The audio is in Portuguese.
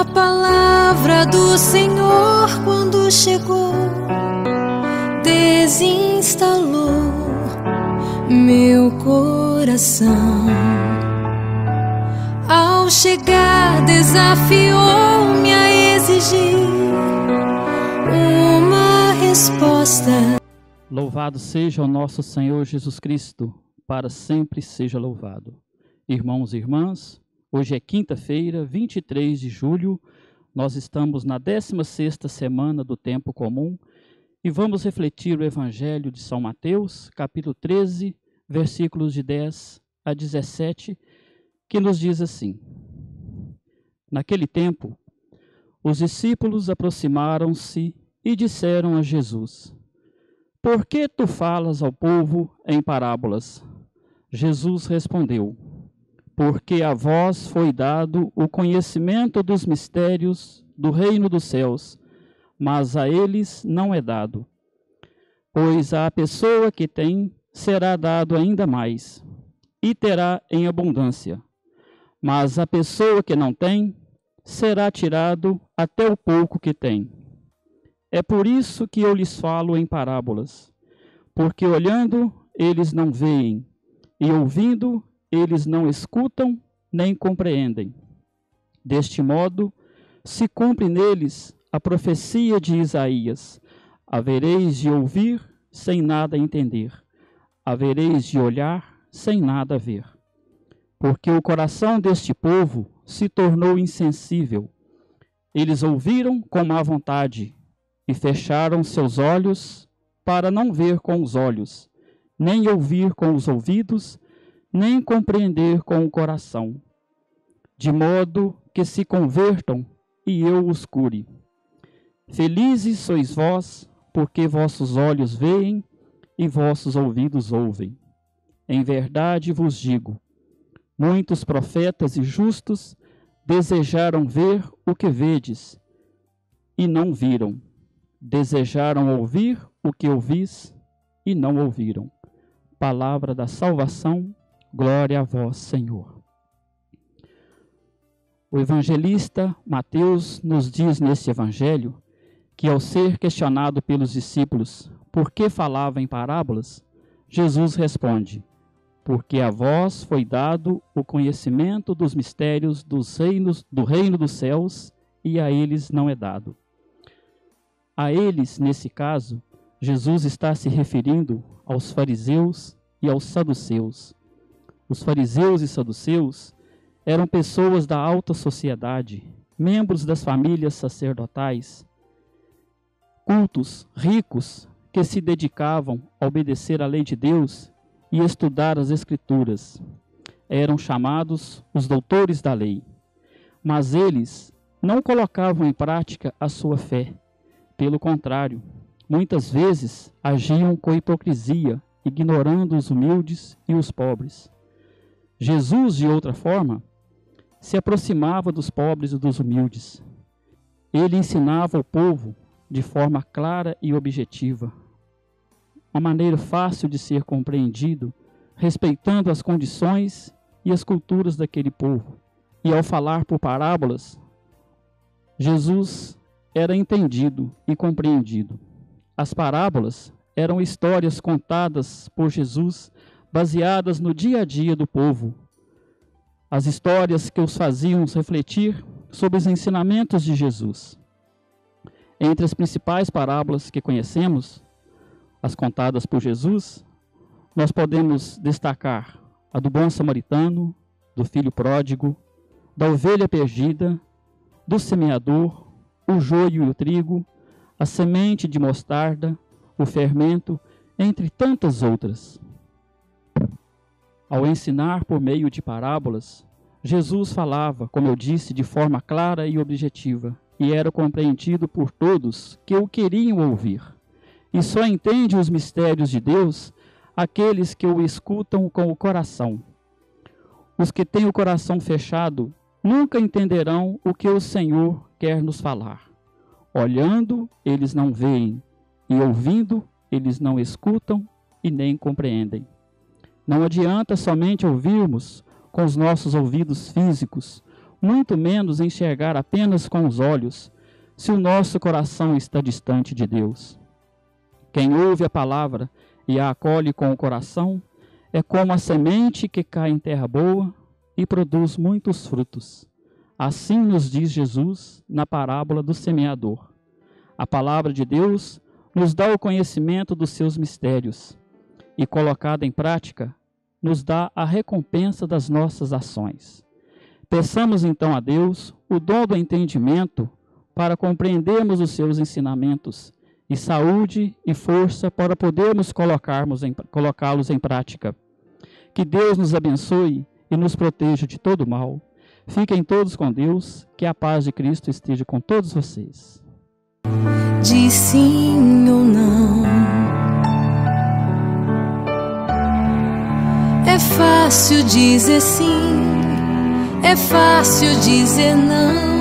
A palavra do Senhor, quando chegou, desinstalou meu coração. Ao chegar, desafiou-me a exigir uma resposta. Louvado seja o nosso Senhor Jesus Cristo, para sempre seja louvado. Irmãos e irmãs, hoje é quinta-feira, 23 de julho, nós estamos na 16ª semana do tempo comum e vamos refletir o Evangelho de São Mateus, capítulo 13, versículos de 10 a 17, que nos diz assim: Naquele tempo, os discípulos aproximaram-se e disseram a Jesus: Por que tu falas ao povo em parábolas? Jesus respondeu: Porque a vós foi dado o conhecimento dos mistérios do reino dos céus, mas a eles não é dado. Pois à pessoa que tem será dado ainda mais, e terá em abundância. Mas a pessoa que não tem, será tirado até o pouco que tem. É por isso que eu lhes falo em parábolas, porque olhando eles não veem, e ouvindo eles não escutam nem compreendem. Deste modo, se cumpre neles a profecia de Isaías: havereis de ouvir sem nada entender, havereis de olhar sem nada ver. Porque o coração deste povo se tornou insensível. Eles ouviram com má vontade e fecharam seus olhos para não ver com os olhos, nem ouvir com os ouvidos, nem compreender com o coração, de modo que se convertam e eu os cure. Felizes sois vós, porque vossos olhos veem e vossos ouvidos ouvem. Em verdade vos digo, muitos profetas e justos desejaram ver o que vedes, e não viram. Desejaram ouvir o que ouvis, e não ouviram. Palavra da salvação, glória a vós, Senhor. O evangelista Mateus nos diz neste evangelho que, ao ser questionado pelos discípulos por que falava em parábolas, Jesus responde: Porque a vós foi dado o conhecimento dos mistérios do reino dos céus, e a eles não é dado. A eles, nesse caso, Jesus está se referindo aos fariseus e aos saduceus. Os fariseus e saduceus eram pessoas da alta sociedade, membros das famílias sacerdotais, cultos, ricos, que se dedicavam a obedecer à lei de Deus e estudar as Escrituras. Eram chamados os doutores da lei. Mas eles não colocavam em prática a sua fé. Pelo contrário, muitas vezes agiam com hipocrisia, ignorando os humildes e os pobres. Jesus, de outra forma, se aproximava dos pobres e dos humildes. Ele ensinava ao povo de forma clara e objetiva, uma maneira fácil de ser compreendido, respeitando as condições e as culturas daquele povo. E ao falar por parábolas, Jesus era entendido e compreendido. As parábolas eram histórias contadas por Jesus, baseadas no dia a dia do povo. As histórias que os faziam refletir sobre os ensinamentos de Jesus. Entre as principais parábolas que conhecemos, as contadas por Jesus, nós podemos destacar a do bom samaritano, do filho pródigo, da ovelha perdida, do semeador, o joio e o trigo, a semente de mostarda, o fermento, entre tantas outras. Ao ensinar por meio de parábolas, Jesus falava, como eu disse, de forma clara e objetiva, e era compreendido por todos que o queriam ouvir. E só entende os mistérios de Deus aqueles que o escutam com o coração. Os que têm o coração fechado nunca entenderão o que o Senhor quer nos falar. Olhando, eles não veem, e ouvindo, eles não escutam e nem compreendem. Não adianta somente ouvirmos com os nossos ouvidos físicos, muito menos enxergar apenas com os olhos, se o nosso coração está distante de Deus. Quem ouve a palavra e a acolhe com o coração é como a semente que cai em terra boa e produz muitos frutos. Assim nos diz Jesus na parábola do semeador. A palavra de Deus nos dá o conhecimento dos seus mistérios e, colocada em prática, nos dá a recompensa das nossas ações. Peçamos então a Deus o dom do entendimento para compreendermos os seus ensinamentos e saúde e força para podermos colocá-los em prática. Que Deus nos abençoe e nos proteja de todo mal. Fiquem todos com Deus, que a paz de Cristo esteja com todos vocês. Diz sim ou não. É fácil dizer sim, é fácil dizer não.